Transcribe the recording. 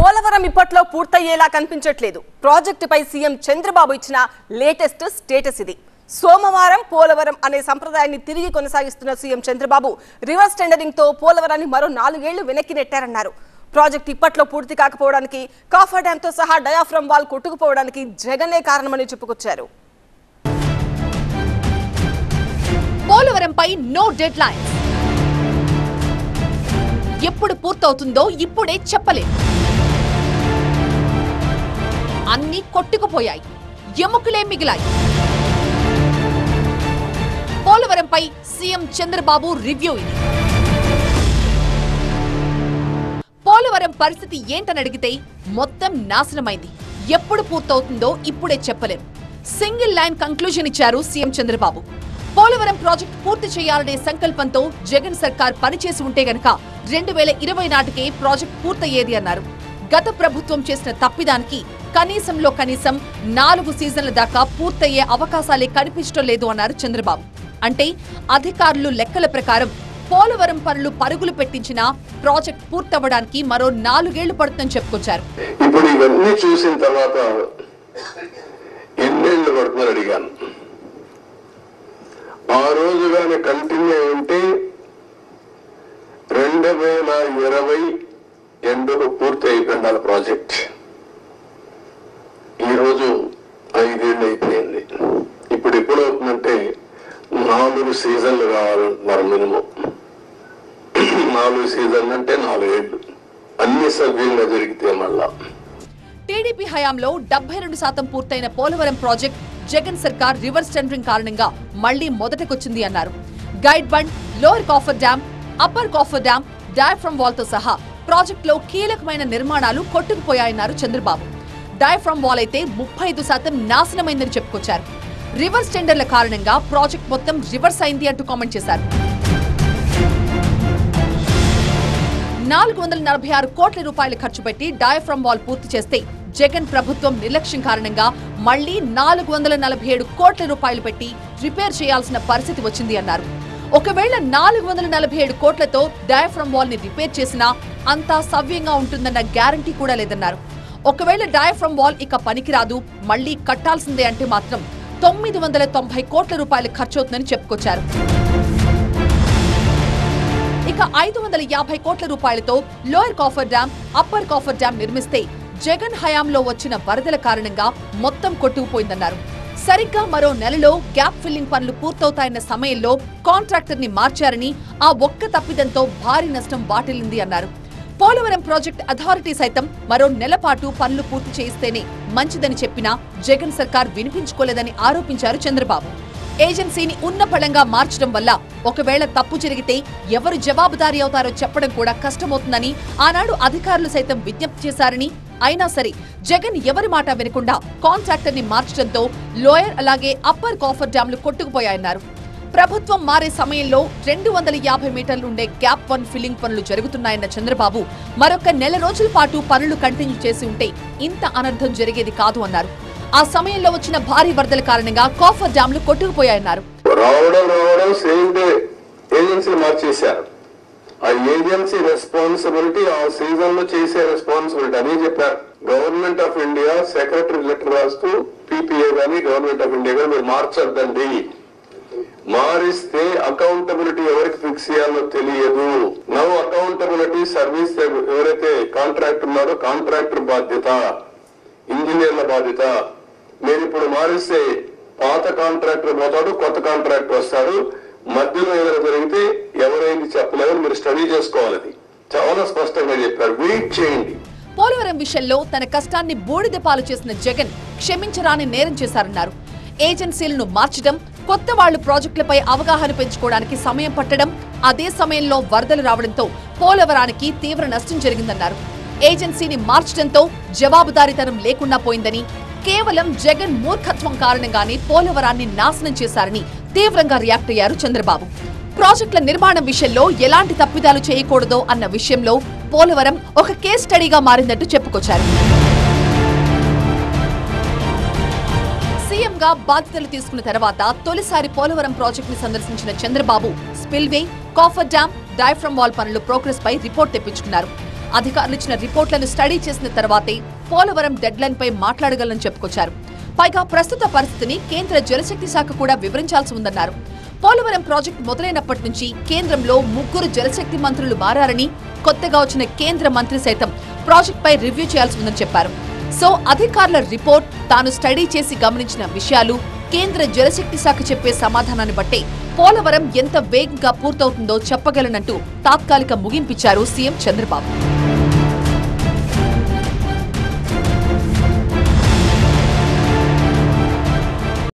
పోలవరం ఇప్పట్లో పూర్తయ్యేలా కనిపించట్లేదు. ప్రాజెక్టుపై సీఎం చంద్రబాబు ఇచ్చిన లేటెస్ట్ స్టేటస్ ఇది. సోమవారం పోలవరం అనే సంప్రదాయాన్ని తిరిగి కొనసాగిస్తున్న సీఎం చంద్రబాబు రివర్స్ టెండరింగ్ తో పోలవరాన్ని మరో 4 ఏళ్లు వెనక్కి నెట్టారన్నారు. ప్రాజెక్టు ఇప్పట్లో పూర్తి కాకపోవడానికి కాఫర్ డ్యామ్ తో సహా డయాఫ్రమ్ వాల్ కొట్టుకుపోవడానికి జగనే కారణమని చెప్పుకొచ్చారు. పోలవరంపై నో డెడ్ లైన్, ఎప్పుడు పూర్తవుతుందో ఇప్పుడే చెప్పలేదు. అన్ని కొట్టుకుపోయాయి, ఎముకలే మిగిలాయి. పోలవరంపై సీఎం చంద్రబాబు రివ్యూ ఇది. పోలవరం పరిస్థితి ఏంటని అడిగితే మొత్తం నాశనమైంది, ఎప్పుడు పూర్తవుతుందో ఇప్పుడే చెప్పలేం. సింగిల్ లైన్ కంక్లూజన్ ఇచ్చారు సీఎం చంద్రబాబు. పోలవరం ప్రాజెక్టు పూర్తి చేయాలనే సంకల్పంతో జగన్ సర్కార్ పనిచేసి ఉంటే గనక 2020 నాటికే ప్రాజెక్టు పూర్తయ్యేది అన్నారు. గత ప్రభుత్వం చేసిన తప్పిదానికి కనీసంలో కనీసం 4 సీజన్ల దాకా పూర్తయ్యే అవకాశాలే కనిపించడం లేదు అన్నారు చంద్రబాబు. అంటే అధికారులు లెక్కల ప్రకారం పోలవరం పనులు పరుగులు పెట్టించిన ప్రాజెక్ట్ పూర్తవడానికి మరో 4 ఏళ్లు పడుతుందని చెప్పుకొచ్చారు. ఇప్పుడు ఇవన్నీ చూసిన తర్వాత ఎన్నేళ్లు పడుతుందని అడిగాను. ఆ రోజుగానే కంటిన్యూ ఉంటే 2020 ఎండుకు పూర్తి అయిపోయింది ప్రాజెక్ట్. ఈరోజు 5 ఏళ్ళు అయిపోయింది. ఇప్పుడు ఎప్పుడు అవుతుందంటే 4 సీజన్లు కావాలంటున్నారు మినిమం. 4 సీజన్లు అంటే 4 ఏళ్ళు అన్ని సవ్యంగా జరిగితే మళ్ళా. టీడీపీ హయాంలో 72% పూర్తయిన పోలవరం ప్రాజెక్ట్ జగన్ సర్కార్ రివర్స్ టెండరింగ్ కారణంగా మళ్లీ మొదటకొచ్చింది అన్నారు. Guide bund, lower coffer dam, upper coffer dam, diaphragm wall తో సహా ప్రాజెక్టులో కీలకమైన నిర్మాణాలు కొట్టుకుపోయాయన్నారు చంద్రబాబు. డయాఫ్రమ్ వాల్ అయితే 35% నాశనమైందని చెప్పుకొచ్చారు. రివర్స్ టెండర్ల కారణంగా ప్రాజెక్ట్ మొత్తం రివర్స్ అయింది అంటూ కామెంట్ చేశారు. 446 కోట్ల రూపాయలు ఖర్చు పెట్టి డయాఫ్రమ్ వాల్ పూర్తి చేస్తే జగన్ ప్రభుత్వం నిర్లక్ష్యం కారణంగా మళ్లీ 447 కోట్ల రూపాయలు పెట్టి రిపేర్ చేయాల్సిన పరిస్థితి వచ్చింది అన్నారు. ఒకవేళ 447 కోట్లతో డయాఫ్రమ్ వాల్ ని రిపేర్ చేసినా అంతా సవ్యంగా ఉంటుందన్న గ్యారంటీ కూడా లేదన్నారు. ఒకవేళ డయాఫ్రమ్ వాల్ ఇక పనికిరాదు, మళ్లీ కట్టాల్సిందే అంటే మాత్రం 990 కోట్ల రూపాయలు ఖర్చవుతుందని చెప్పుకొచ్చారు. ఇక 550 కోట్ల రూపాయలతో lower coffer dam, upper coffer dam నిర్మిస్తే జగన్ హయాంలో వచ్చిన వరదల కారణంగా మొత్తం కొట్టుకుపోయిందన్నారు. సరిగ్గా మరో నెలలో గ్యాప్ ఫిల్లింగ్ పనులు పూర్తవుతాయన్న సమయంలో కాంట్రాక్టర్ ని మార్చారని, ఆ ఒక్క తప్పిదంతో భారీ నష్టం వాటిల్లింది అన్నారు. పోలవరం ప్రాజెక్ట్ అథారిటీ సైతం మరో నెల పాటు పనులు పూర్తి చేయిస్తేనే మంచిదని చెప్పినా జగన్ సర్కార్ వినిపించుకోలేదని ఆరోపించారు చంద్రబాబు. ఏజెన్సీని ఉన్నపళంగా మార్చడం వల్ల ఒకవేళ తప్పు జరిగితే ఎవరు జవాబుదారీ అవుతారో చెప్పడం కూడా కష్టమవుతుందని ఆనాడు అధికారులు సైతం విజ్ఞప్తి చేశారని, అయినా సరే జగన్ ఎవరి మాట వినకుండా కాంట్రాక్టర్ ని మార్చడంతో లోయర్ అలాగే అప్పర్ కాఫర్ డ్యాంలు కొట్టుకుపోయాయన్నారు. ప్రభుత్వం మారే సమయంలో 250 మీటర్లు ఉండే గ్యాప్ 1 ఫిల్లింగ్ పనులు జరుగుతున్నాయన్న చంద్రబాబు మరొక నెల రోజుల పాటు పనులు కంటిన్యూ చేసి ఉంటే ఇంత అనర్థం జరిగేది కాదు అన్నారు. ఆ సమయంలో వచ్చిన భారీ వరదల కారణంగా కాఫర్ డ్యాంలు కొట్టుకుపోయాయన్నారు. రావడం సేమ్ డే ఏజెన్సీ మార్చేశారు. ఆ ఏజెన్సీ రెస్పాన్సిబిలిటీ ఆ సీజన్ లో చేసే రెస్పాన్సిబిలిటీ అని చెప్పారు. Government of India secretary letter రాస్తూ పీపీఏ గానీ గవర్నమెంట్ ఆఫ్ ఇండియా గానీ మీరు మార్చొద్దండి, మారిస్తే అకౌంటబిలిటీ ఎవరికి ఫిక్స్ చేయాలో తెలియదు. నవ్ అకౌంటబిలిటీ సర్వీస్ ఎవరైతే కాంట్రాక్టర్ ఉన్నారో కాంట్రాక్టర్ బాధ్యత, ఇంజనీర్ల బాధ్యత. మీరు ఇప్పుడు మారిస్తే పాత కాంట్రాక్టర్ పోతాడు, కొత్త కాంట్రాక్టర్ వస్తాడు. మధ్యలో ఏదైనా జరిగితే ఎవరైంది చెప్పలేదని మీరు స్టడీ చేసుకోవాలి. చాలా స్పష్టంగా చెప్పారు, వెయిట్ చేయండి. పోలవరం విషయంలో తన కష్టాన్ని బూడిద పాలు చేసిన జగన్ క్షమించరాని నేరం చేశారన్నారు. ఏజెన్సీలను మార్చడం, కొత్త వాళ్లు ప్రాజెక్టులపై అవగాహన పెంచుకోవడానికి సమయం పట్టడం, అదే సమయంలో వరదలు రావడంతో పోలవరానికి తీవ్ర నష్టం జరిగిందన్నారు. ఏజెన్సీని మార్చడంతో జవాబుదారీతనం లేకుండా పోయిందని, కేవలం జగన్ మూర్ఖత్వం కారణంగానే పోలవరాన్ని నాశనం చేశారని తీవ్రంగా రియాక్ట్ అయ్యారు చంద్రబాబు. ప్రాజెక్టుల నిర్మాణం విషయంలో ఎలాంటి తప్పిదాలు చేయకూడదో అన్న విషయంలో పోలవరం ఒక కేస్ స్టడీగా మారిందంటూ చెప్పుకొచ్చారు. సీఎంగా బాధ్యతలు తీసుకున్న తర్వాత తొలిసారి పోలవరం ప్రాజెక్టును సందర్శించిన Chandrababu spillway, coffer dam, diaphragm wall పనులు ప్రోగ్రెస్ పై రిపోర్ట్ తెప్పించుకున్నారు. అధికారులు ఇచ్చిన రిపోర్ట్లను స్టడీ చేసిన తర్వాతే పోలవరం డెడ్లైన్ పై మాట్లాడగలని చెప్పుకొచ్చారు. పైగా ప్రస్తుత పరిస్థితిని కేంద్ర జలశక్తి శాఖ కూడా వివరించాల్సి ఉందన్నారు. పోలవరం ప్రాజెక్టు మొదలైనప్పటి నుంచి కేంద్రంలో 3 జలశక్తి మంత్రులు మారారని, కొత్తగా వచ్చిన కేంద్ర మంత్రి సైతం ప్రాజెక్టుపై రివ్యూ చేయాల్సి ఉందని చెప్పారు. సో అధికారుల రిపోర్ట్, తాను స్టడీ చేసి గమనించిన విషయాలు, కేంద్ర జలశక్తి శాఖ చెప్పే సమాధానాన్ని బట్టే పోలవరం ఎంత వేగంగా పూర్తవుతుందో చెప్పగలనంటూ తాత్కాలిక ముగింపిచ్చారు సీఎం చంద్రబాబు.